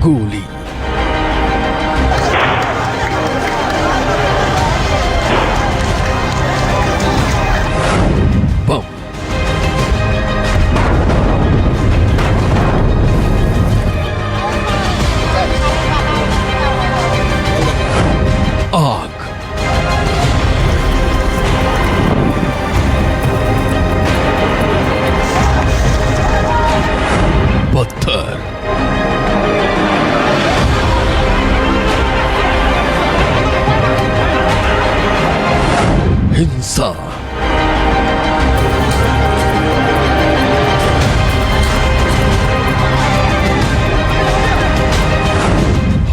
गोली, बम, आग, पत्थर, हिंसा,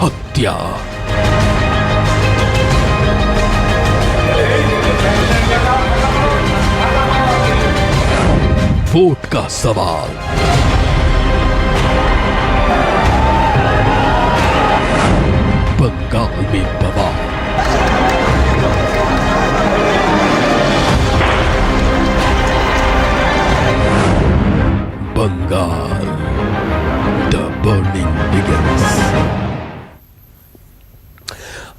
हत्या, वोट का सवाल, बंगाल में बवाल, बंगाल, द बर्निंग बिगिंस।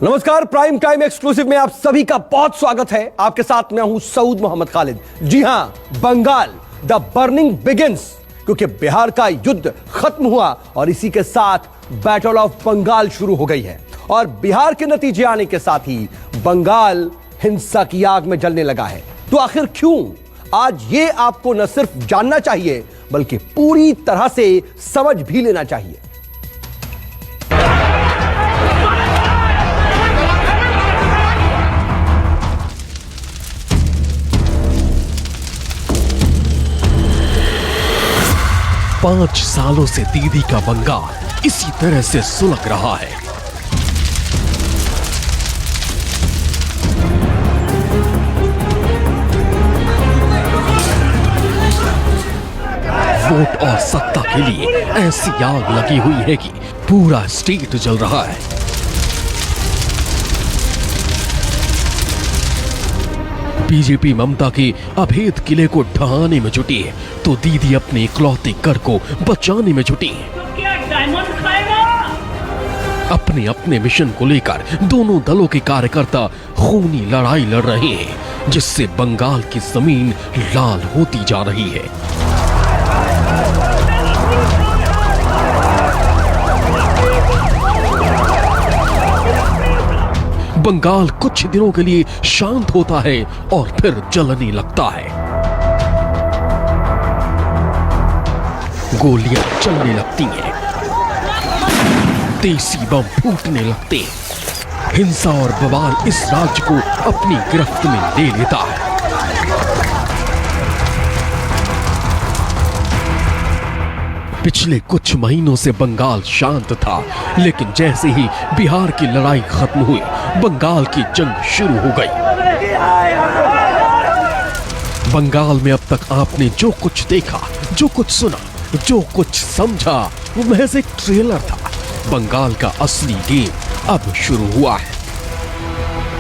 नमस्कार, प्राइम टाइम एक्सक्लूसिव में आप सभी का बहुत स्वागत है। आपके साथ मैं हूं सऊद मोहम्मद खालिद। जी हां, बंगाल द बर्निंग बिगिंस, क्योंकि बिहार का युद्ध खत्म हुआ और इसी के साथ बैटल ऑफ बंगाल शुरू हो गई है और बिहार के नतीजे आने के साथ ही बंगाल हिंसा की आग में जलने लगा है। तो आखिर क्यों? आज ये आपको न सिर्फ जानना चाहिए बल्कि पूरी तरह से समझ भी लेना चाहिए। पांच सालों से दीदी का बंगाल इसी तरह से सुलग रहा है। वोट और सत्ता के लिए ऐसी आग लगी हुई है कि पूरा स्टेट जल रहा है। बीजेपी ममता के अभेद किले को ढहाने में जुटी है तो दीदी अपने इकलौते घर को बचाने में जुटी है। क्या डायमंड खाएगा? अपने अपने मिशन को लेकर दोनों दलों के कार्यकर्ता खूनी लड़ाई लड़ रहे हैं, जिससे बंगाल की जमीन लाल होती जा रही है। बंगाल कुछ दिनों के लिए शांत होता है और फिर जलने लगता है। गोलियां चलने लगती हैं, देसी बम फूटने लगते हैं। हिंसा और बवाल इस राज्य को अपनी गिरफ्त में ले लेता है। पिछले कुछ महीनों से बंगाल शांत था, लेकिन जैसे ही बिहार की लड़ाई खत्म हुई, बंगाल की जंग शुरू हो गई। बंगाल में अब तक आपने जो कुछ देखा, जो कुछ सुना, जो कुछ समझा, वो महज एक ट्रेलर था। बंगाल का असली गेम अब शुरू हुआ है।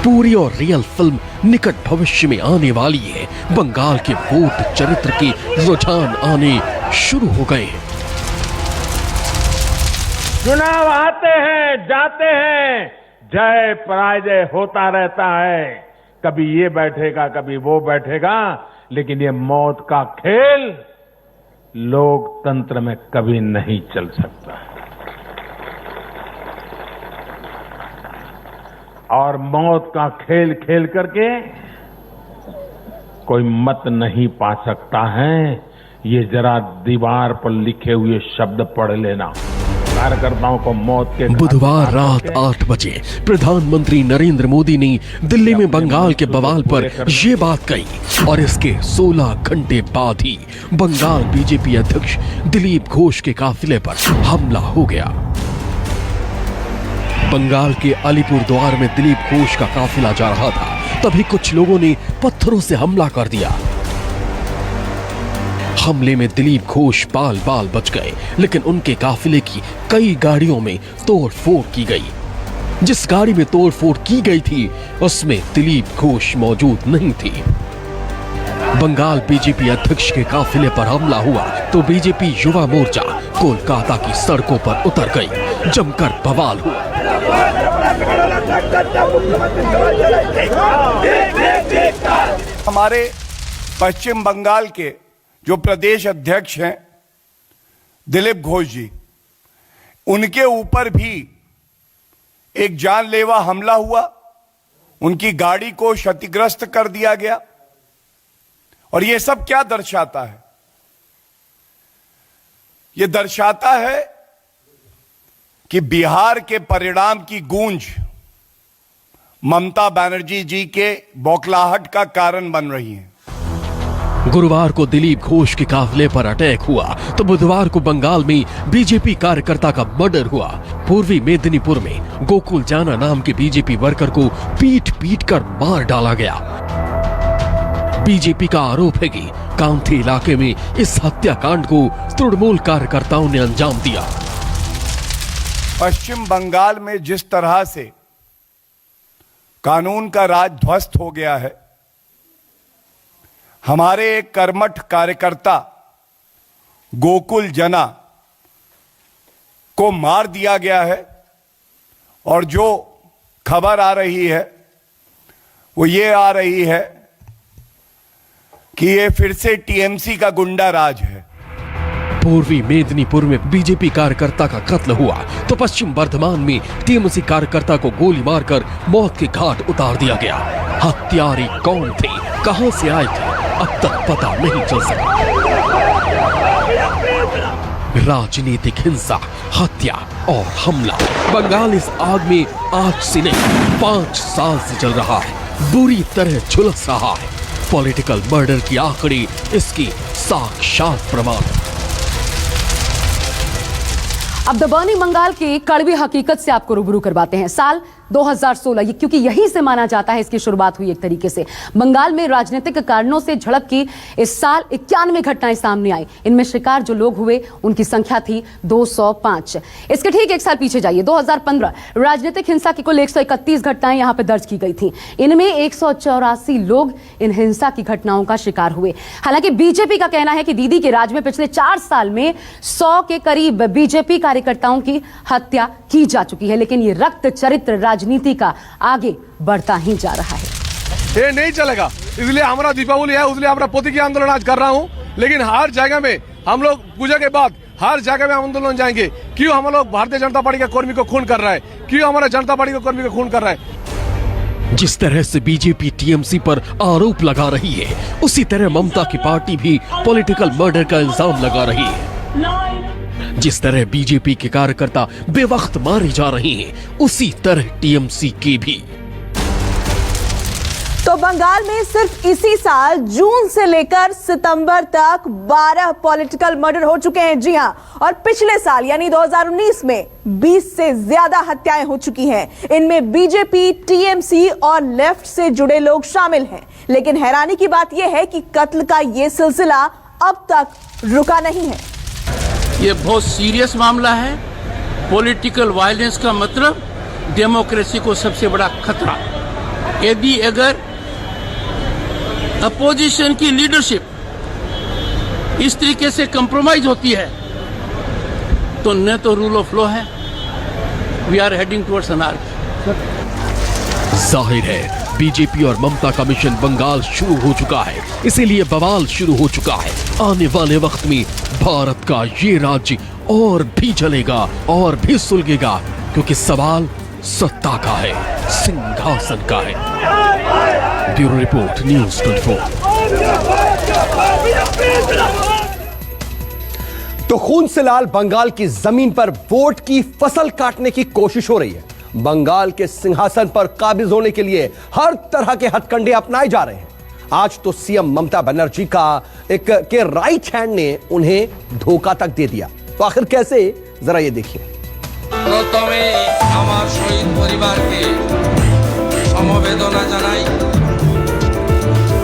पूरी और रियल फिल्म निकट भविष्य में आने वाली है। बंगाल के वोट चरित्र के रुझान आने शुरू हो गए हैं। चुनाव आते हैं, जाते हैं, जय पराजय होता रहता है। कभी ये बैठेगा, कभी वो बैठेगा, लेकिन ये मौत का खेल लोकतंत्र में कभी नहीं चल सकता। और मौत का खेल खेल करके कोई मत नहीं पा सकता है। ये जरा दीवार पर लिखे हुए शब्द पढ़ लेना। कार्यकर्ताओं को मौत के बुधवार रात 8 बजे प्रधानमंत्री नरेंद्र मोदी ने दिल्ली में बंगाल के बवाल पर ये बात कही और इसके 16 घंटे बाद ही बंगाल बीजेपी अध्यक्ष दिलीप घोष के काफिले पर हमला हो गया। बंगाल के अलीपुरद्वार में दिलीप घोष का काफिला जा रहा था, तभी कुछ लोगों ने पत्थरों से हमला कर दिया। हमले में दिलीप घोष बाल बाल बच गए, लेकिन उनके काफिले की कई गाड़ियों में तोड़फोड़ की गई। जिस गाड़ी में तोड़फोड़ की गई थी उसमें दिलीप घोष मौजूद नहीं थी। बंगाल बीजेपी अध्यक्ष के काफिले पर हमला हुआ तो बीजेपी युवा मोर्चा कोलकाता की सड़कों पर उतर गई। जमकर बवाल हुआ। हमारे पश्चिम बंगाल के जो प्रदेश अध्यक्ष हैं दिलीप घोष जी, उनके ऊपर भी एक जानलेवा हमला हुआ। उनकी गाड़ी को क्षतिग्रस्त कर दिया गया। और यह सब क्या दर्शाता है? यह दर्शाता है कि बिहार के परिणाम की गूंज ममता बनर्जी जी के बौखलाहट का कारण बन रही है। गुरुवार को दिलीप घोष के काफिले पर अटैक हुआ तो बुधवार को बंगाल में बीजेपी कार्यकर्ता का मर्डर हुआ। पूर्वी मेदिनीपुर में गोकुल जाना नाम के बीजेपी वर्कर को पीट पीट कर मार डाला गया। बीजेपी का आरोप है कि कांथी इलाके में इस हत्याकांड को तृणमूल कार्यकर्ताओं ने अंजाम दिया। पश्चिम बंगाल में जिस तरह से कानून का राज ध्वस्त हो गया है, हमारे एक कर्मठ कार्यकर्ता गोकुल जना को मार दिया गया है। और जो खबर आ रही है वो ये आ रही है कि ये फिर से टीएमसी का गुंडा राज है। पूर्वी मेदिनीपुर में बीजेपी कार्यकर्ता का कत्ल हुआ तो पश्चिम बर्धमान में टीएमसी कार्यकर्ता को गोली मारकर मौत के घाट उतार दिया गया। हत्यारे कौन थे, कहां से आए थे, अब तक पता नहीं चल सका। राजनीतिक हिंसा, हत्या और हमला बंगाल इस आग में आज से नहीं 5 साल से चल रहा है। बुरी तरह झुलस रहा है। पॉलिटिकल मर्डर की आंकड़े इसकी साक्षात प्रमाण। अब द बर्निंग बंगाल की कड़वी हकीकत से आपको रूबरू करवाते हैं। साल 2016, क्योंकि यही से माना जाता है इसकी शुरुआत हुई एक तरीके से। बंगाल में राजनीतिक कारणों से झड़प की इस साल 91 घटनाएं सामने आई। इनमें शिकार जो लोग हुए उनकी संख्या थी 205। इसके ठीक एक साल पीछे जाइए, 2015 राजनीतिक हिंसा की कुल 131 घटनाएं यहां पर दर्ज की गई थी। इनमें 184 लोग इन हिंसा की घटनाओं का शिकार हुए। हालांकि बीजेपी का कहना है कि दीदी के राज में पिछले 4 साल में 100 के करीब बीजेपी कार्यकर्ताओं की हत्या की जा चुकी है। लेकिन ये रक्त चरित्र राजनीति का आगे बढ़ता ही जा रहा है। ये नहीं चलेगा, इसलिए हमारा दीपावली है, इसलिए हमारा प्रतीकी आंदोलन आज कर रहा हूँ। लेकिन हर जगह में हम लोग पूजा के बाद हर जगह में आंदोलन जाएंगे। क्यों हम लोग भारतीय जनता पार्टी के कर्मी को खून कर रहा है? क्यों हमारा जनता पार्टी के कर्मी को खून कर रहा है? जिस तरह से बीजेपी टीएमसी पर आरोप लगा रही है, उसी तरह ममता की पार्टी भी पॉलिटिकल मर्डर का इल्जाम लगा रही है। जिस तरह बीजेपी के कार्यकर्ता बेवक्त मारे जा रहे हैं, उसी तरह टीएमसी के भी। तो बंगाल में सिर्फ इसी साल जून से लेकर सितंबर तक 12 पॉलिटिकल मर्डर हो चुके हैं। जी हां, और पिछले साल यानी 2019 में 20 से ज्यादा हत्याएं हो चुकी हैं। इनमें बीजेपी, टीएमसी और लेफ्ट से जुड़े लोग शामिल हैं। लेकिन हैरानी की बात यह है कि कत्ल का यह सिलसिला अब तक रुका नहीं है। ये बहुत सीरियस मामला है। पॉलिटिकल वायलेंस का मतलब डेमोक्रेसी को सबसे बड़ा खतरा। यदि अगर अपोजिशन की लीडरशिप इस तरीके से कंप्रोमाइज होती है तो न तो रूल ऑफ लॉ है, we are heading towards anarchy. जाहिर है बीजेपी और ममता का मिशन बंगाल शुरू हो चुका है, इसीलिए बवाल शुरू हो चुका है। आने वाले वक्त में भारत का ये राज्य और भी जलेगा और भी सुलगेगा, क्योंकि सवाल सत्ता का है, सिंहासन का है। Bureau report, news 24। तो खून से लाल बंगाल की जमीन पर वोट की फसल काटने की कोशिश हो रही है। बंगाल के सिंहासन पर काबिज होने के लिए हर तरह के हथकंडे अपनाए जा रहे हैं। आज तो सीएम ममता बनर्जी का एक के राइट हैंड ने उन्हें धोखा तक दे दिया। तो आखिर कैसे, जरा ये देखिए। प्रथमे आमार शहीद परिवार के समवेदना जानाई,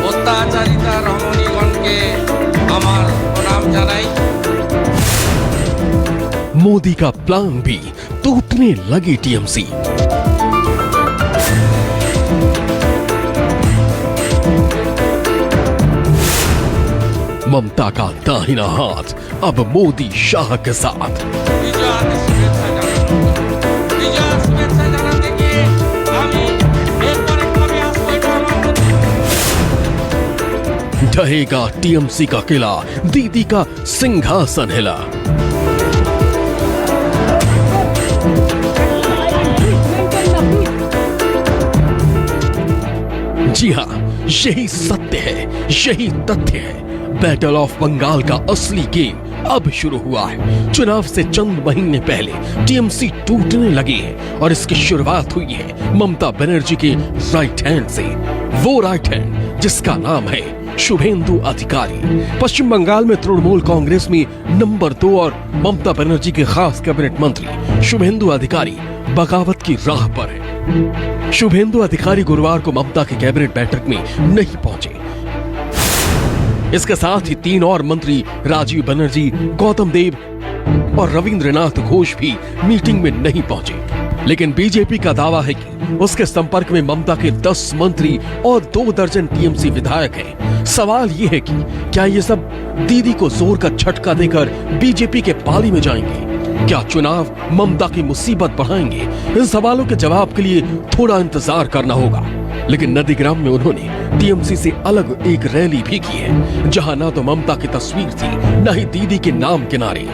अत्याचारिता रमणीगण के आमार प्रणाम जानाई। मोदी का प्लान भी टूटने लगी टीएमसी। ममता का दाहिना हाथ अब मोदी शाह के साथ। ढहेगा टीएमसी का किला, दीदी का सिंहासन हिला। जी हां, यही सत्य है, यही तथ्य है। बैटल ऑफ बंगाल का असली गेम अब शुरू हुआ है। चुनाव से चंद महीने पहले टीएमसी टूटने लगी है और इसकी शुरुआत हुई है ममता बनर्जी के राइट हैंड से। वो राइट हैंड जिसका नाम है शुभेंदु अधिकारी। पश्चिम बंगाल में तृणमूल कांग्रेस में नंबर 2 और ममता बनर्जी के खास कैबिनेट मंत्री शुभेंदु अधिकारी बगावत की राह पर है। शुभेंदु अधिकारी गुरुवार को ममता के कैबिनेट बैठक में नहीं पहुंचे। इसके साथ ही 3 और मंत्री राजीव बनर्जी, गौतम देव और रविंद्रनाथ घोष भी मीटिंग में नहीं पहुंचे। लेकिन बीजेपी का दावा है कि उसके संपर्क में ममता के 10 मंत्री और 2 दर्जन टीएमसी विधायक हैं। सवाल यह है कि क्या ये सब दीदी को जोर का झटका देकर बीजेपी के पाली में जाएंगे? क्या चुनाव ममता की मुसीबत बढ़ाएंगे? इन सवालों के जवाब के लिए थोड़ा इंतजार करना होगा। लेकिन नंदीग्राम में उन्होंने टीएमसी से अलग एक रैली भी की है, जहां ना तो ममता की तस्वीर थी, न ही दीदी के नाम के नारे।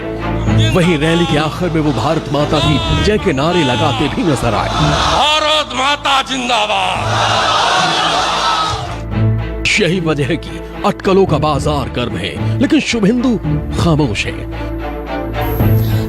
वहीं रैली के आखिर में वो भारत माता की जय के नारे लगाते भी नजर आए। भारत माता जिंदाबाद। यही वजह है कि अटकलों का बाजार गर्म है, लेकिन शुभेंदु खामोश है।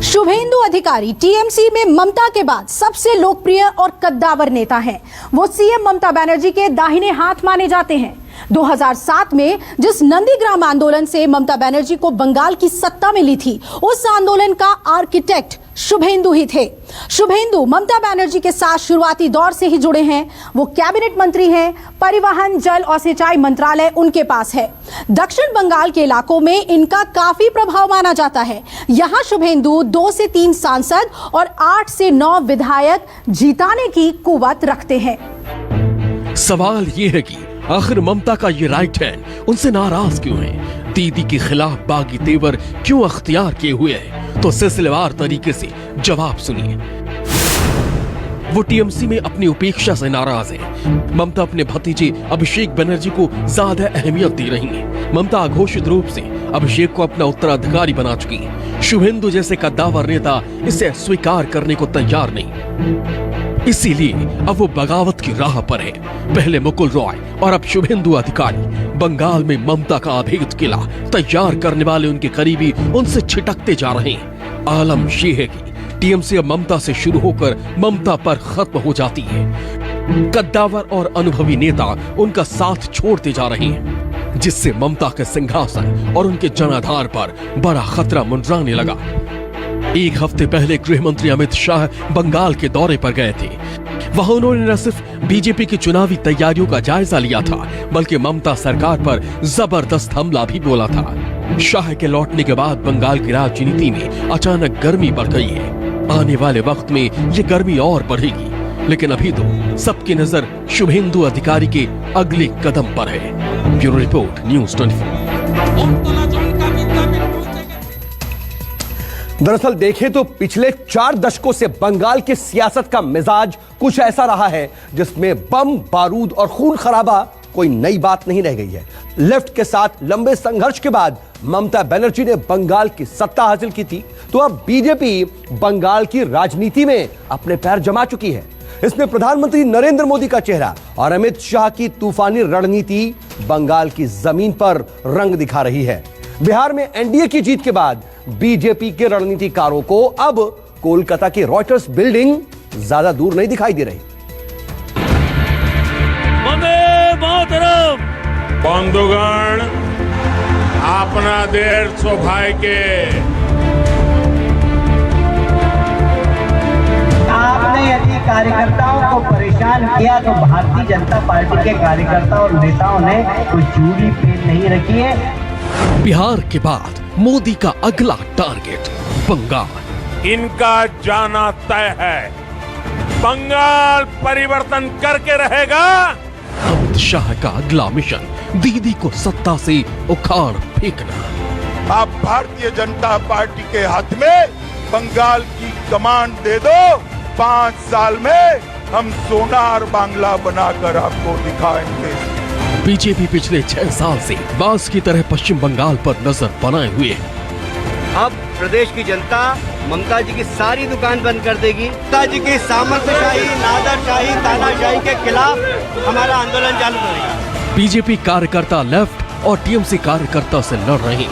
शुभेंदु अधिकारी टीएमसी में ममता के बाद सबसे लोकप्रिय और कद्दावर नेता हैं। वो सीएम ममता बनर्जी के दाहिने हाथ माने जाते हैं। 2007 में जिस नंदीग्राम आंदोलन से ममता बनर्जी को बंगाल की सत्ता मिली थी, उस आंदोलन का आर्किटेक्ट शुभेंदु ही थे। शुभेंदु ममता बनर्जी के साथ शुरुआती दौर से ही जुड़े हैं। वो कैबिनेट मंत्री हैं। परिवहन, जल और सिंचाई मंत्रालय उनके पास है। दक्षिण बंगाल के इलाकों में इनका काफी प्रभाव माना जाता है। यहां शुभेंदु 2 से 3 सांसद और 8 से 9 विधायक जीताने की कुवत रखते हैं। सवाल यह है कि आखिर ममता का ये राइट हैंड उनसे नाराज क्यों है? दीदी के खिलाफ बागी तेवर क्यों अख्तियार किए हुए है? तो सिलसिलेवार तरीके से जवाब सुनिए। वो टीएमसी में अपनी उपेक्षा से नाराज है। ममता अपने भतीजे अभिषेक बनर्जी को ज्यादा अहमियत दे रही है। ममता अघोषित रूप से अभिषेक को अपना उत्तराधिकारी बना चुकी है। शुभेंदु जैसे कद्दावर नेता इसे स्वीकार करने को तैयार नहीं। इसीलिए अब वो बगावत की राह पर है। पहले मुकुल रॉय और अब शुभेंदु अधिकारी बंगाल में ममता का अभेद किला तैयार करने वाले उनके करीबी उनसे छिटकते जा रहे हैं। आलम ये है कि टीएमसी अब ममता से शुरू होकर ममता पर खत्म हो जाती है। कद्दावर और अनुभवी नेता उनका साथ छोड़ते जा रहे हैं, जिससे ममता के सिंहासन और उनके जनाधार पर बड़ा खतरा मंडराने लगा। एक हफ्ते पहले गृह मंत्री अमित शाह बंगाल के दौरे पर गए थे। वहां उन्होंने न सिर्फ बीजेपी की चुनावी तैयारियों का जायजा लिया था, बल्कि ममता सरकार पर जबरदस्त हमला भी बोला था। शाह के लौटने के बाद बंगाल की राजनीति में अचानक गर्मी बढ़ गई है। आने वाले वक्त में ये गर्मी और बढ़ेगी, लेकिन अभी तो सबकी नजर शुभेंदु अधिकारी के अगले कदम पर है। Bureau report, news 24। दरअसल देखें तो पिछले 4 दशकों से बंगाल की सियासत का मिजाज कुछ ऐसा रहा है जिसमें बम, बारूद और खून खराबा कोई नई बात नहीं रह गई है। लेफ्ट के साथ लंबे संघर्ष के बाद ममता बनर्जी ने बंगाल की सत्ता हासिल की थी, तो अब बीजेपी बंगाल की राजनीति में अपने पैर जमा चुकी है। इसमें प्रधानमंत्री नरेंद्र मोदी का चेहरा और अमित शाह की तूफानी रणनीति बंगाल की जमीन पर रंग दिखा रही है। बिहार में एनडीए की जीत के बाद बीजेपी के रणनीतिकारों को अब कोलकाता की रॉयटर्स बिल्डिंग ज्यादा दूर नहीं दिखाई दे रही। बंधुगण, अपना देश सौभाग्य। आपने यदि कार्यकर्ताओं को परेशान किया तो भारतीय जनता पार्टी के कार्यकर्ता और नेताओं ने कोई चूड़ी फेंक नहीं रखी है। बिहार के बाद मोदी का अगला टारगेट बंगाल। इनका जाना तय है। बंगाल परिवर्तन करके रहेगा। अमित शाह का अगला मिशन दीदी को सत्ता से उखाड़ फेंकना। आप भारतीय जनता पार्टी के हाथ में बंगाल की कमान दे दो, 5 साल में हम सोनार बांग्ला बनाकर आपको दिखाएंगे। बीजेपी पिछले 6 साल से बांस की तरह पश्चिम बंगाल पर नजर बनाए हुए है। अब प्रदेश की जनता ममता जी की सारी दुकान बंद कर देगी। ममता जी की सामंतशाही, नादरशाही, तानाशाही के खिलाफ हमारा आंदोलन चालू करेगा। बीजेपी कार्यकर्ता लेफ्ट और टीएमसी कार्यकर्ता से लड़ रहे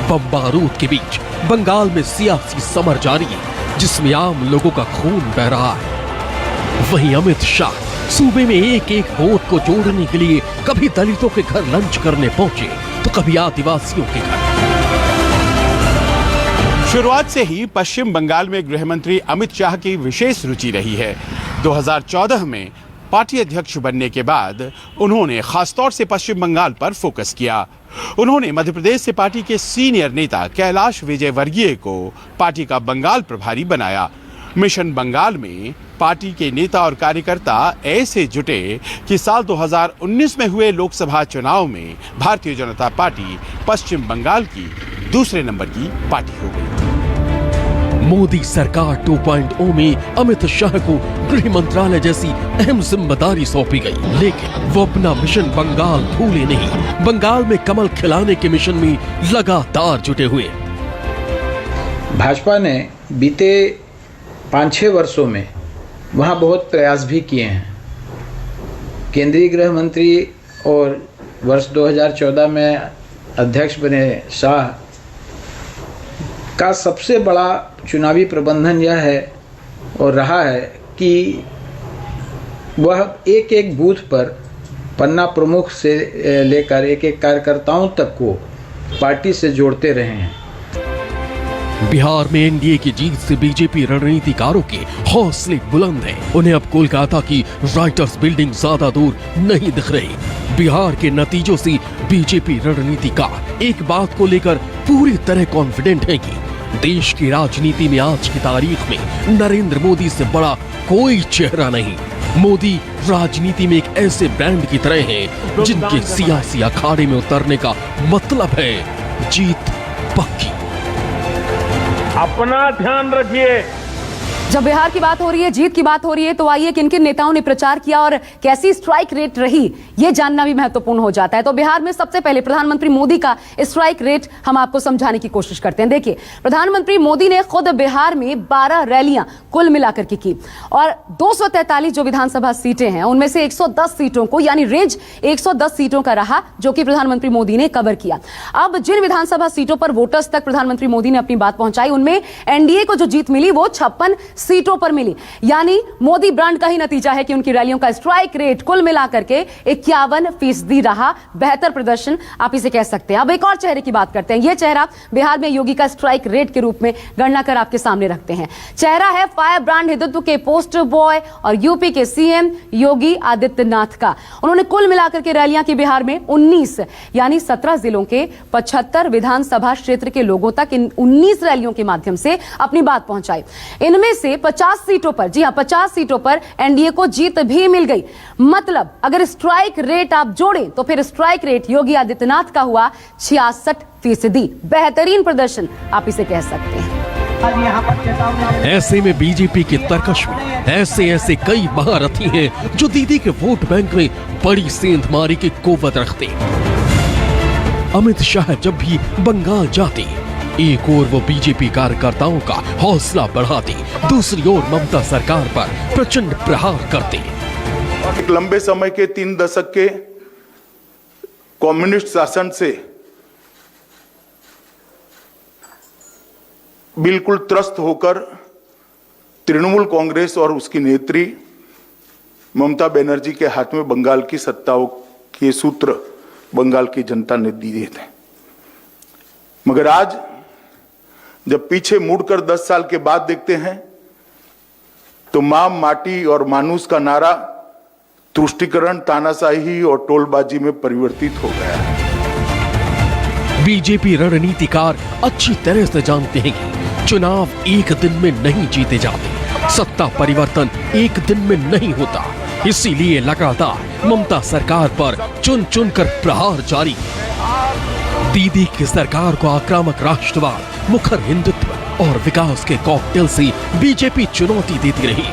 बम बारूद के बीच बंगाल में सियासी समर जारी है, जिसमें आम लोगों का खून बह रहा है। वहीं अमित शाह सूबे में एक एक वोट को जोड़ने के लिए कभी दलितों के घर लंच करने पहुंचे तो कभी आदिवासियों के घर। शुरुआत से ही पश्चिम बंगाल में गृह मंत्री अमित शाह की विशेष रुचि रही है। 2014 में पार्टी अध्यक्ष बनने के बाद उन्होंने खासतौर से पश्चिम बंगाल पर फोकस किया। उन्होंने मध्य प्रदेश से पार्टी के सीनियर नेता कैलाश विजयवर्गीय को पार्टी का बंगाल प्रभारी बनाया। मिशन बंगाल में पार्टी के नेता और कार्यकर्ता ऐसे जुटे कि साल 2019 में हुए लोकसभा चुनाव में भारतीय जनता पार्टी पश्चिम बंगाल की दूसरे नंबर की पार्टी हो गई। मोदी सरकार 2.0 में अमित शाह को गृह मंत्रालय जैसी अहम जिम्मेदारी सौंपी गई, लेकिन वो अपना मिशन बंगाल भूले नहीं। बंगाल में कमल खिलाने के मिशन में लगातार जुटे हुए। भाजपा ने बीते 5-6 वर्षों में वहाँ बहुत प्रयास भी किए हैं। केंद्रीय गृह मंत्री और वर्ष 2014 में अध्यक्ष बने शाह का सबसे बड़ा चुनावी प्रबंधन यह है और रहा है कि वह एक एक बूथ पर पन्ना प्रमुख से लेकर एक एक कार्यकर्ताओं तक को पार्टी से जोड़ते रहे हैं। बिहार में एनडीए की जीत से बीजेपी रणनीतिकारों के हौसले बुलंद हैं। उन्हें अब कोलकाता की राइटर्स बिल्डिंग ज्यादा दूर नहीं दिख रही। बिहार के नतीजों से बीजेपी रणनीतिकार एक बात को लेकर पूरी तरह कॉन्फिडेंट है कि देश की राजनीति में आज की तारीख में नरेंद्र मोदी से बड़ा कोई चेहरा नहीं। मोदी राजनीति में एक ऐसे ब्रांड की तरह हैं जिनके सियासी अखाड़े में उतरने का मतलब है जीत पक्की। अपना ध्यान रखिए। जब बिहार की बात हो रही है, जीत की बात हो रही है, तो आइए किन किन नेताओं ने प्रचार किया और कैसी स्ट्राइक रेट रही, ये जानना भी महत्वपूर्ण हो जाता है। तो बिहार में सबसे पहले प्रधानमंत्री मोदी का स्ट्राइक रेट हम आपको समझाने की कोशिश करते हैं। देखिए, प्रधानमंत्री मोदी ने खुद बिहार में 12 रैलियां कुल मिलाकर के की और 243 जो विधानसभा सीटें हैं उनमें से 110 सीटों को, यानी रेंज 110 सीटों का रहा, जो कि प्रधानमंत्री मोदी ने कवर किया। अब जिन विधानसभा सीटों पर वोटर्स तक प्रधानमंत्री मोदी ने अपनी बात पहुंचाई, उनमें एनडीए को जो जीत मिली वो 56 सीटों पर मिली। यानी मोदी ब्रांड का ही नतीजा है कि उनकी रैलियों का स्ट्राइक रेट कुल मिलाकर के 51% रहा। बेहतर प्रदर्शन आप इसे कह सकते हैं। अब एक और चेहरे की बात करते हैं। यह चेहरा बिहार में योगी का स्ट्राइक रेट के रूप में गणना कर आपके सामने रखते हैं। चेहरा है फायर ब्रांड हिंदुत्व के पोस्टर बॉय और यूपी के सीएम योगी आदित्यनाथ का। उन्होंने कुल मिलाकर के रैलियां की बिहार में 19 यानी 17 जिलों के 75 विधानसभा क्षेत्र के लोगों तक इन 19 रैलियों के माध्यम से अपनी बात पहुंचाई। इनमें से 50 सीटों पर, जी हां 50 सीटों पर एनडीए को जीत भी मिल गई। मतलब अगर स्ट्राइक रेट आप जोड़ें तो फिर स्ट्राइक रेट योगी आदित्यनाथ का हुआ 66%। बेहतरीन प्रदर्शन आप इसे कह सकते हैं। ऐसे में बीजेपी की तरकश में ऐसे कई महारथी हैं जो दीदी के वोट बैंक में बड़ी सेंधमारी की कुव्वत रखते। अमित शाह जब भी बंगाल जाते, एक ओर वो बीजेपी कार्यकर्ताओं का हौसला बढ़ाते, दूसरी ओर ममता सरकार पर प्रचंड प्रहार करते। एक लंबे समय के 3 दशक के कम्युनिस्ट शासन से बिल्कुल त्रस्त होकर तृणमूल कांग्रेस और उसकी नेत्री ममता बनर्जी के हाथ में बंगाल की सत्ताओं के सूत्र बंगाल की जनता ने दिए थे। मगर आज जब पीछे मुड़कर 10 साल के बाद देखते हैं तो मां, माटी और मानुस का नारा तुष्टीकरण, तानाशाही और टोलबाजी में परिवर्तित हो गया है। बीजेपी रणनीतिकार अच्छी तरह से जानते हैं कि चुनाव एक दिन में नहीं जीते जाते, सत्ता परिवर्तन एक दिन में नहीं होता। इसीलिए लगातार ममता सरकार पर चुन चुन कर प्रहार जारी। दीदी की सरकार को आक्रामक राष्ट्रवाद, मुखर हिंदुत्व और विकास के कॉकटेल से बीजेपी चुनौती देती रही।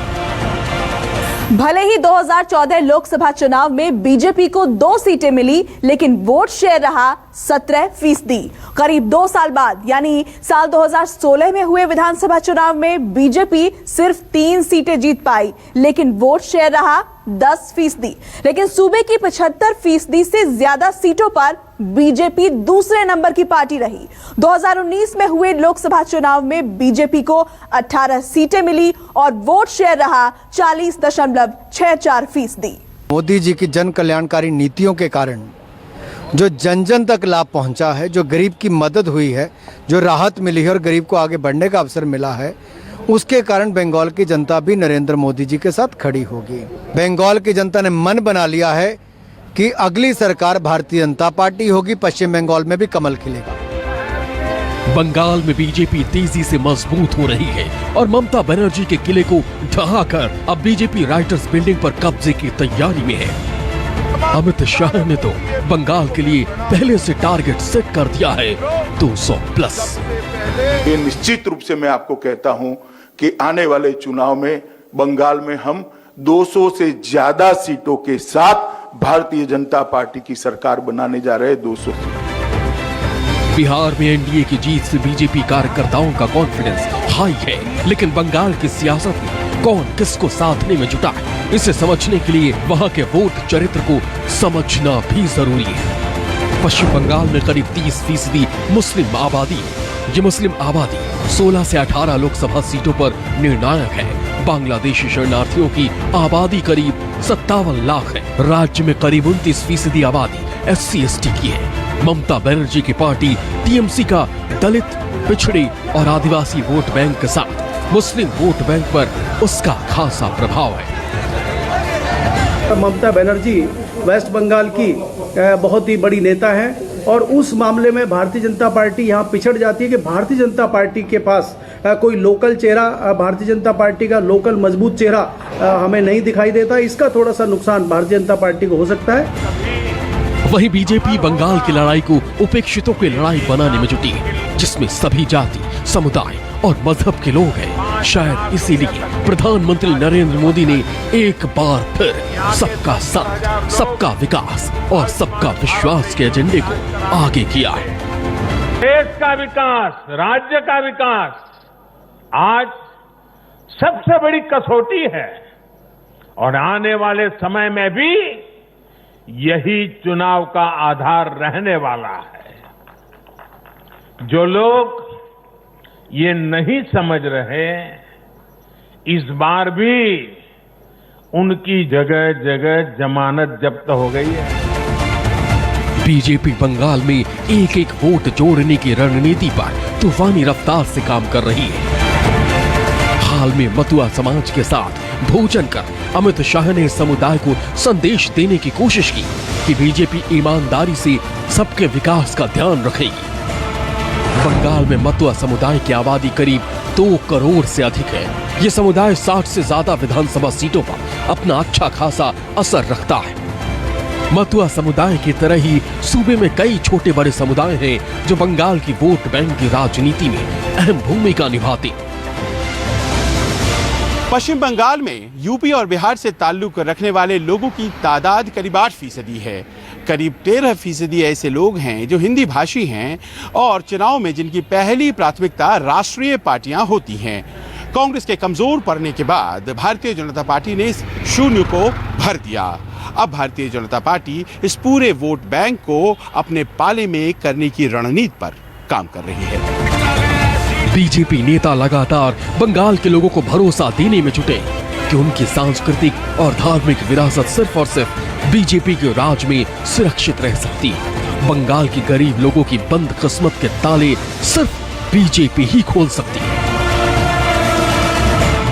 भले ही 2014 लोकसभा चुनाव में बीजेपी को 2 सीटें मिली, लेकिन वोट शेयर रहा 17%। करीब 2 साल बाद यानी साल 2016 में हुए विधानसभा चुनाव में बीजेपी सिर्फ 3 सीटें जीत पाई, लेकिन वोट शेयर रहा 10%। लेकिन सूबे की 75% से ज्यादा सीटों पर बीजेपी दूसरे नंबर की पार्टी रही। 2019 में हुए लोकसभा चुनाव में बीजेपी को 18 सीटें मिली और वोट शेयर रहा 40.64%। मोदी जी की जन कल्याणकारी नीतियों के कारण जो जन जन तक लाभ पहुंचा है, जो गरीब की मदद हुई है, जो राहत मिली है और गरीब को आगे बढ़ने का अवसर मिला है, उसके कारण बंगाल की जनता भी नरेंद्र मोदी जी के साथ खड़ी होगी। बंगाल की जनता ने मन बना लिया है कि अगली सरकार भारतीय जनता पार्टी होगी, पश्चिम बंगाल में भी कमल खिलेगा। बंगाल में बीजेपी तेजी से मजबूत हो रही है और ममता बनर्जी के किले को ढहाकर अब बीजेपी राइटर्स बिल्डिंग पर कब्जे की तैयारी में है। अमित शाह ने तो बंगाल के लिए पहले से टारगेट सेट कर दिया है 200+। ये निश्चित रूप से मैं आपको कहता हूं कि आने वाले चुनाव में बंगाल में हम 200 से ज्यादा सीटों के साथ भारतीय जनता पार्टी की सरकार बनाने जा रहे हैं। 200 सीट। बिहार में एनडीए की जीत से बीजेपी कार्यकर्ताओं का कॉन्फिडेंस हाई है, लेकिन बंगाल की सियासत में कौन किसको साधने में जुटा है, इसे समझने के लिए वहां के वोट चरित्र को समझना भी जरूरी है। पश्चिम बंगाल में करीब 30% मुस्लिम आबादी है। ये मुस्लिम आबादी 16 से 18 लोकसभा सीटों पर निर्णायक है। बांग्लादेशी शरणार्थियों की आबादी करीब 57 लाख है। राज्य में करीब 29% आबादी SC/ST की है। ममता बनर्जी की पार्टी टीएमसी का दलित, पिछड़े और आदिवासी वोट बैंक के साथ मुस्लिम वोट बैंक पर उसका खासा प्रभाव है। ममता बनर्जी वेस्ट बंगाल की बहुत ही बड़ी नेता है और उस मामले में भारतीय जनता पार्टी यहाँ पिछड़ जाती है कि भारतीय जनता पार्टी के पास कोई लोकल चेहरा, भारतीय जनता पार्टी का लोकल मजबूत चेहरा हमें नहीं दिखाई देता। इसका थोड़ा सा नुकसान भारतीय जनता पार्टी को हो सकता है। वहीं बीजेपी बंगाल की लड़ाई को उपेक्षितों की लड़ाई बनाने में जुटी है, जिसमें सभी जाति, समुदाय और मजहब के लोग हैं। शायद इसीलिए प्रधानमंत्री नरेंद्र मोदी ने एक बार फिर सबका साथ, सबका विकास और सबका विश्वास के एजेंडे को आगे किया है। देश का विकास, राज्य का विकास आज सबसे बड़ी कसौटी है और आने वाले समय में भी यही चुनाव का आधार रहने वाला है। जो लोग ये नहीं समझ रहे, इस बार भी उनकी जगह जगह जमानत जब्त हो गई है। बीजेपी बंगाल में एक एक वोट जोड़ने की रणनीति पर तूफानी रफ्तार से काम कर रही है। हाल में मतुआ समाज के साथ भोजन कर अमित शाह ने समुदाय को संदेश देने की कोशिश की कि बीजेपी ईमानदारी से सबके विकास का ध्यान रखेगी। बंगाल में मतुआ समुदाय की आबादी करीब 2 करोड़ से अधिक है। ये समुदाय 60 से ज्यादा विधानसभा सीटों पर अपना अच्छा खासा असर रखता है। मतुआ समुदाय की तरह ही सूबे में कई छोटे बड़े समुदाय हैं जो बंगाल की वोट बैंक की राजनीति में अहम भूमिका निभाते। पश्चिम बंगाल में यूपी और बिहार से ताल्लुक रखने वाले लोगों की तादाद करीब 8% है। करीब 13% ऐसे लोग हैं जो हिंदी भाषी हैं और चुनाव में जिनकी पहली प्राथमिकता राष्ट्रीय पार्टियां होती हैं। कांग्रेस के कमजोर पड़ने के बाद भारतीय जनता पार्टी ने इस शून्य को भर दिया। अब भारतीय जनता पार्टी इस पूरे वोट बैंक को अपने पाले में करने की रणनीति पर काम कर रही है। बीजेपी नेता लगातार बंगाल के लोगों को भरोसा देने में जुटे कि उनकी सांस्कृतिक और धार्मिक विरासत सिर्फ और सिर्फ बीजेपी के राज में सुरक्षित रह सकती है। बंगाल की गरीब लोगों की बंद किस्मत के ताले सिर्फ बीजेपी ही खोल सकती है।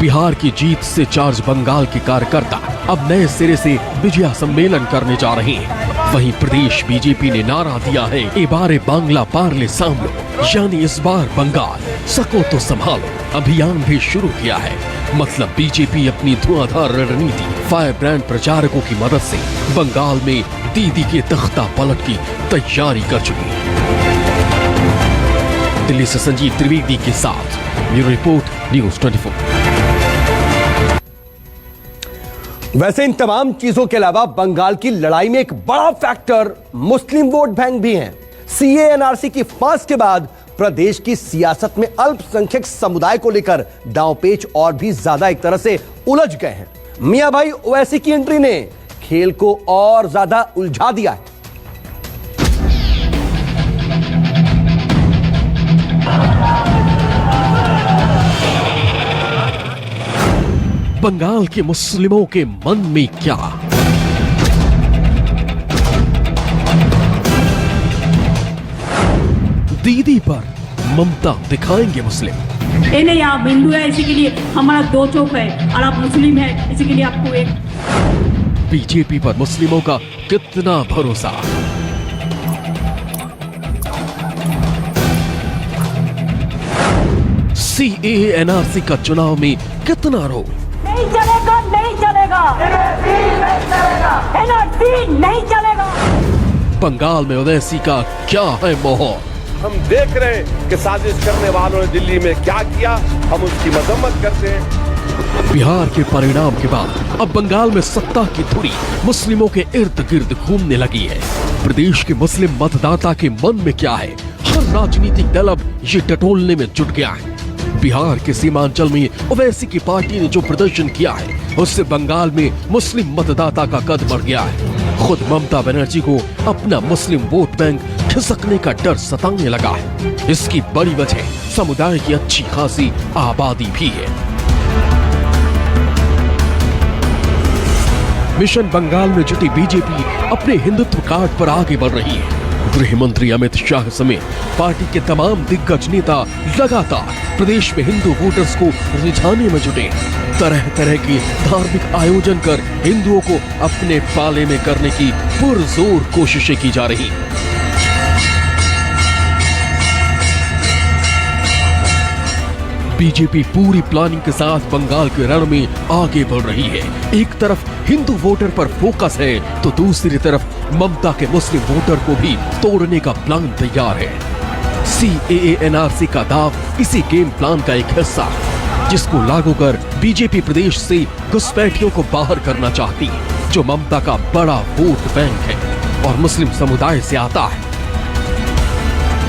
बिहार की जीत से चार्ज बंगाल के कार्यकर्ता अब नए सिरे से विजय सम्मेलन करने जा रहे हैं। वहीं प्रदेश बीजेपी ने नारा दिया है, ए बारे बांग्ला पारले सामलो, यानी इस बार बंगाल सको तो संभालो अभियान भी शुरू किया है। मतलब बीजेपी अपनी धुआंधार रणनीति फायर ब्रांड प्रचारकों की मदद से बंगाल में दीदी के तख्ता पलट की तैयारी कर चुकी है। दिल्ली से संजीव त्रिवेदी के साथ ब्यूरो रिपोर्ट, न्यूज 24। वैसे इन तमाम चीजों के अलावा बंगाल की लड़ाई में एक बड़ा फैक्टर मुस्लिम वोट बैंक भी है। सीए एनआरसी की फांस के बाद प्रदेश की सियासत में अल्पसंख्यक समुदाय को लेकर दांवपेच और भी ज्यादा एक तरह से उलझ गए हैं। मियां भाई ओवैसी की एंट्री ने खेल को और ज्यादा उलझा दिया है। बंगाल के मुस्लिमों के मन में क्या? दीदी पर ममता दिखाएंगे मुस्लिम। ये नहीं, आप हिंदू है इसी के लिए हमारा 2 चौक है, और आप मुस्लिम है इसी के लिए आपको एक। बीजेपी पर मुस्लिमों का कितना भरोसा? सीएए एनआरसी का चुनाव में कितना रोल? नहीं चलेगा, नहीं चलेगा, एनआरसी नहीं चलेगा। बंगाल में ओवैसी का क्या है माहौल? हम देख रहे हैं कि साजिश करने वालों ने दिल्ली में क्या किया, हम उसकी मजम्मत करते हैं। बिहार के परिणाम के बाद अब बंगाल में सत्ता की धुरी मुस्लिमों के इर्द गिर्द घूमने लगी है। प्रदेश के मुस्लिम मतदाता के मन में क्या है, हर राजनीतिक दल अब ये टटोलने में जुट गया है। बिहार के सीमांचल में ओवैसी की पार्टी ने जो प्रदर्शन किया है, उससे बंगाल में मुस्लिम मतदाता का कद बढ़ गया है। खुद ममता बनर्जी को अपना मुस्लिम वोट बैंक खिसकने का डर सताने लगा है। इसकी बड़ी वजह समुदाय की अच्छी खासी आबादी भी है। मिशन बंगाल में जुटी बीजेपी अपने हिंदुत्व कार्ड पर आगे बढ़ रही है। गृह मंत्री अमित शाह समेत पार्टी के तमाम दिग्गज नेता लगातार प्रदेश में हिंदू वोटर्स को रिझाने में जुटे। तरह तरह के धार्मिक आयोजन कर हिंदुओं को अपने पाले में करने की पुरजोर कोशिशें की जा रही। बीजेपी पूरी प्लानिंग के साथ बंगाल के रण में आगे बढ़ रही है। एक तरफ हिंदू वोटर पर फोकस है तो दूसरी तरफ ममता के मुस्लिम वोटर को भी तोड़ने का प्लान तैयार है। सीएए एनआरसी का दाव इसी गेम प्लान का एक हिस्सा है, जिसको लागू कर बीजेपी प्रदेश से घुसपैठियों को बाहर करना चाहती है, जो ममता का बड़ा वोट बैंक है और मुस्लिम समुदाय से आता है।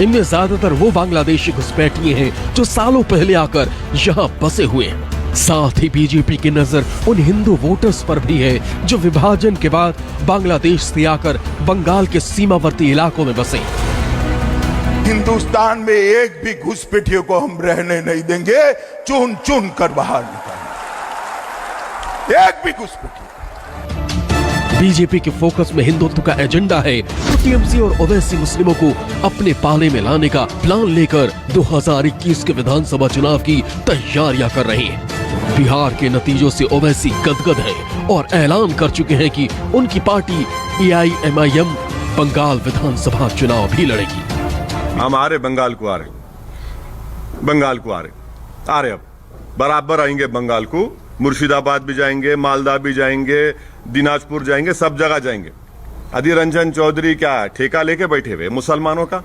इनमें ज्यादातर वो बांग्लादेशी घुसपैठिए हैं जो सालों पहले आकर यहाँ बसे हुए हैं। साथ ही बीजेपी की नजर उन हिंदू वोटर्स पर भी है जो विभाजन के बाद बांग्लादेश से आकर बंगाल के सीमावर्ती इलाकों में बसे। हिंदुस्तान में एक भी घुसपैठियों को हम रहने नहीं देंगे, चुन चुन कर बाहर निकालेंगे। एक भी घुसपैठियों। बीजेपी के फोकस में हिंदुत्व का एजेंडा है तो टीएमसी और ओवैसी मुस्लिमों को अपने पाले में लाने का प्लान लेकर 2021 के विधानसभा चुनाव की तैयारियां कर रही है। बिहार के नतीजों से ओवैसी गदगद है और ऐलान कर चुके हैं कि उनकी पार्टी एआईएमआईएम बंगाल विधानसभा चुनाव भी लड़ेगी। हम आ रहे बंगाल को, आ रहे अब बराबर आएंगे बंगाल को। मुर्शिदाबाद भी जाएंगे, मालदा भी जाएंगे, दिनाजपुर जाएंगे, सब जगह जाएंगे। अधीर रंजन चौधरी क्या ठेका लेके बैठे हुए मुसलमानों का?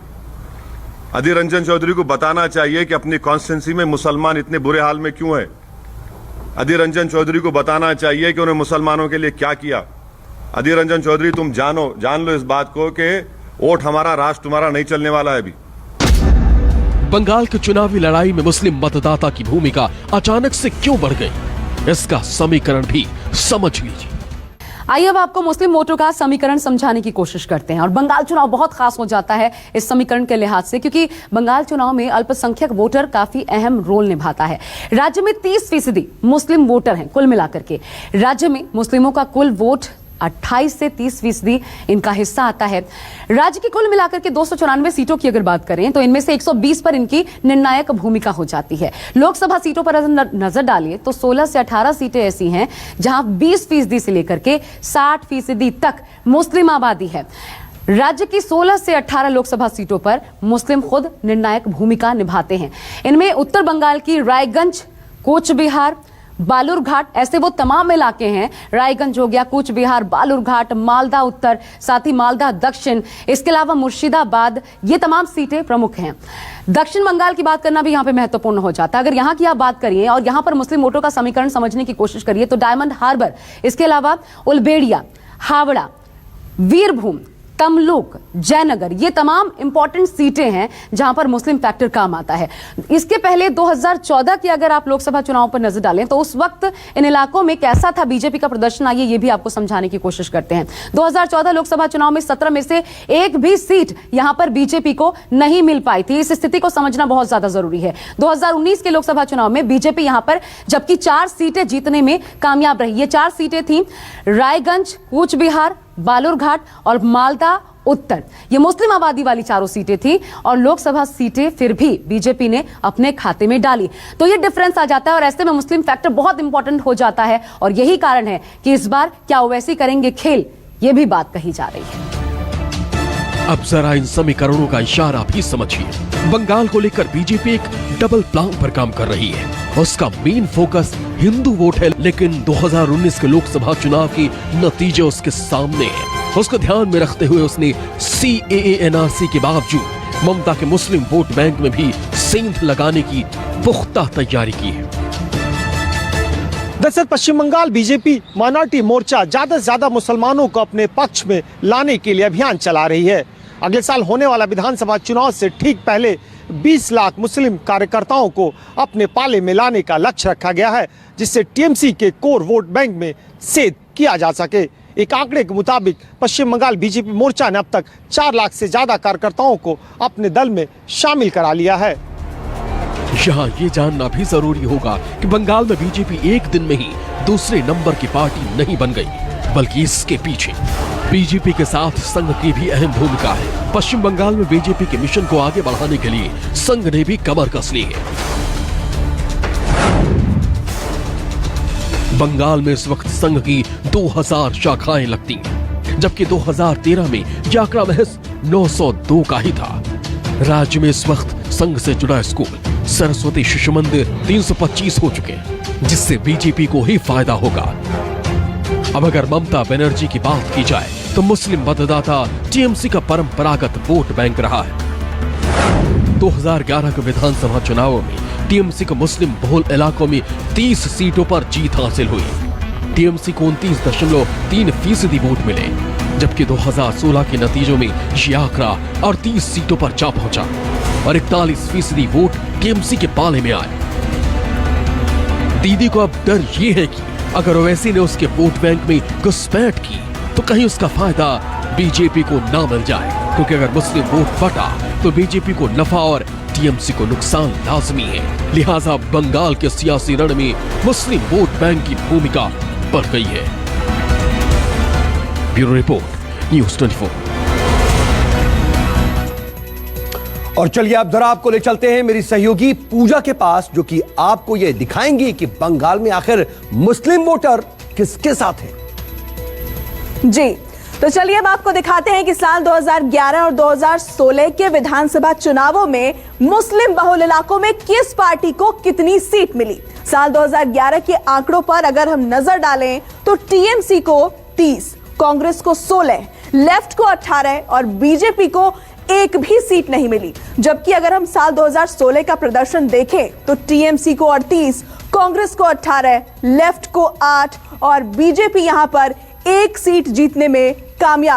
अधीर रंजन चौधरी को बताना चाहिए कि अपनी कॉन्स्टिट्यूंसी में मुसलमान इतने बुरे हाल में क्यों है। अधीर रंजन चौधरी को बताना चाहिए कि उन्होंने मुसलमानों के लिए क्या किया। अधीर रंजन चौधरी, तुम जान लो इस बात को कि वोट हमारा, राष्ट्र तुम्हारा नहीं चलने वाला है अभी। बंगाल की चुनावी लड़ाई में मुस्लिम मतदाता की भूमिका अचानक से क्यों बढ़ गई, इसका समीकरण भी समझ लीजिए। आइए अब आपको मुस्लिम वोटरों का समीकरण समझाने की कोशिश करते हैं। और बंगाल चुनाव बहुत खास हो जाता है इस समीकरण के लिहाज से, क्योंकि बंगाल चुनाव में अल्पसंख्यक वोटर काफी अहम रोल निभाता है। राज्य में 30% मुस्लिम वोटर हैं कुल मिलाकर के। राज्य में मुस्लिमों का कुल वोट 28 से 30% इनका हिस्सा आता है। राज्य की कुल मिलाकर के 294 सीटों की अगर बात करें तो इनमें से 120 पर इनकी निर्णायक भूमिका हो जाती है। लोकसभा सीटों पर नजर डालिए तो 16 से 18 सीटें ऐसी हैं जहां 20% से लेकर के 60% तक मुस्लिम आबादी है। राज्य की 16 से 18 लोकसभा सीटों पर मुस्लिम खुद निर्णायक भूमिका निभाते हैं। इनमें उत्तर बंगाल की रायगंज, कोच बिहार, बालूरघाट, ऐसे वो तमाम इलाके हैं, रायगंज हो गया, कूच बिहार, बालूरघाट, मालदा उत्तर, साथ ही मालदा दक्षिण, इसके अलावा मुर्शिदाबाद, ये तमाम सीटें प्रमुख हैं। दक्षिण बंगाल की बात करना भी यहाँ पे महत्वपूर्ण हो जाता है। अगर यहाँ की आप बात करिए और यहाँ पर मुस्लिम वोटों का समीकरण समझने की कोशिश करिए तो डायमंड हार्बर, इसके अलावा उलबेड़िया, हावड़ा, वीरभूम, तमलुक, जयनगर, ये तमाम इंपॉर्टेंट सीटें हैं जहां पर मुस्लिम फैक्टर काम आता है। इसके पहले 2014 की अगर आप लोकसभा चुनाव पर नजर डालें तो उस वक्त इन इलाकों में कैसा था बीजेपी का प्रदर्शन, आइए ये भी आपको समझाने की कोशिश करते हैं। 2014 लोकसभा चुनाव में 17 में से एक भी सीट यहां पर बीजेपी को नहीं मिल पाई थी। इस स्थिति को समझना बहुत ज्यादा जरूरी है। 2019 के लोकसभा चुनाव में बीजेपी यहां पर जबकि 4 सीटें जीतने में कामयाब रही। ये 4 सीटें थी रायगंज, कूच बिहार, बालूरघाट और मालदा उत्तर। ये मुस्लिम आबादी वाली 4 सीटें थी और लोकसभा सीटें फिर भी बीजेपी ने अपने खाते में डाली। तो ये डिफरेंस आ जाता है और ऐसे में मुस्लिम फैक्टर बहुत इंपॉर्टेंट हो जाता है और यही कारण है कि इस बार क्या ओवैसी करेंगे खेल, ये भी बात कही जा रही है। अब जरा इन समीकरणों का इशारा भी समझिए। बंगाल को लेकर बीजेपी एक डबल प्लान पर काम कर रही है। उसका मेन फोकस हिंदू वोट है, लेकिन 2019 के लोकसभा चुनाव के नतीजे उसके सामने हैं। उसको ध्यान में रखते हुए उसने CAA NRC के बावजूद ममता के मुस्लिम वोट बैंक में भी सेंध लगाने की पुख्ता तैयारी की है। दरअसल पश्चिम बंगाल बीजेपी माइनॉरिटी मोर्चा ज्यादा से ज्यादा मुसलमानों को अपने पक्ष में लाने के लिए अभियान चला रही है। अगले साल होने वाला विधानसभा चुनाव से ठीक पहले 20 लाख मुस्लिम कार्यकर्ताओं को अपने पाले में लाने का लक्ष्य रखा गया है, जिससे TMC के कोर वोट बैंक में सेध किया जा सके। एक आंकड़े के मुताबिक पश्चिम बंगाल बीजेपी मोर्चा ने अब तक 4 लाख से ज्यादा कार्यकर्ताओं को अपने दल में शामिल करा लिया है। यहाँ ये जानना भी जरूरी होगा कि बंगाल में बीजेपी एक दिन में ही दूसरे नंबर की पार्टी नहीं बन गई, बल्कि इसके पीछे बीजेपी के साथ संघ की भी अहम भूमिका है। पश्चिम बंगाल में बीजेपी के मिशन को आगे बढ़ाने के लिए संघ ने भी कमर कस ली है। बंगाल में इस वक्त संघ की 2000 शाखाएं लगती हैं, जबकि 2013 में यह आंकड़ा महज 902 का ही था। राज्य में इस वक्त संघ से जुड़ा स्कूल, सरस्वती शिशु मंदिर 325 हो चुके हैं, जिससे बीजेपी को ही फायदा होगा। अब अगर ममता बनर्जी की बात की जाए तो मुस्लिम मतदाता TMC का परंपरागत वोट बैंक रहा है। 2011 के विधानसभा चुनावों में TMC को मुस्लिम बहुल इलाकों में 30 सीटों पर जीत हासिल हुई। TMC को 29.3% वोट मिले, जबकि 2016 के नतीजों में ये आंकड़ा 38 सीटों पर जा पहुंचा और 41% वोट TMC के पाले में आए। दीदी को अब डर ये है कि अगर ओवैसी ने उसके वोट बैंक में घुसपैठ की तो कहीं उसका फायदा बीजेपी को ना मिल जाए, क्योंकि अगर मुस्लिम वोट बटा तो बीजेपी को नफा और TMC को नुकसान लाजमी है। लिहाजा बंगाल के सियासी रण में मुस्लिम वोट बैंक की भूमिका बढ़ गई है। Bureau report, news 24। और चलिए अब जरा आपको ले चलते हैं मेरी सहयोगी पूजा के पास, जो कि आपको यह दिखाएंगी कि बंगाल में आखिर मुस्लिम वोटर किसके साथ हैं। जी तो चलिए अब आपको दिखाते हैं कि साल 2011 और 2016 के विधानसभा चुनावों में मुस्लिम बहुल इलाकों में किस पार्टी को कितनी सीट मिली। साल 2011 के आंकड़ों पर अगर हम नजर डालें तो TMC को 30, कांग्रेस को 16, लेफ्ट को 18 और बीजेपी को एक भी सीट नहीं मिली। जबकि अगर हम साल 2016 का प्रदर्शन देखें तो TMC को 38, कांग्रेस को 18, लेफ्ट को 8 और बीजेपी यहां पर एक सीट जीतने में कामयाब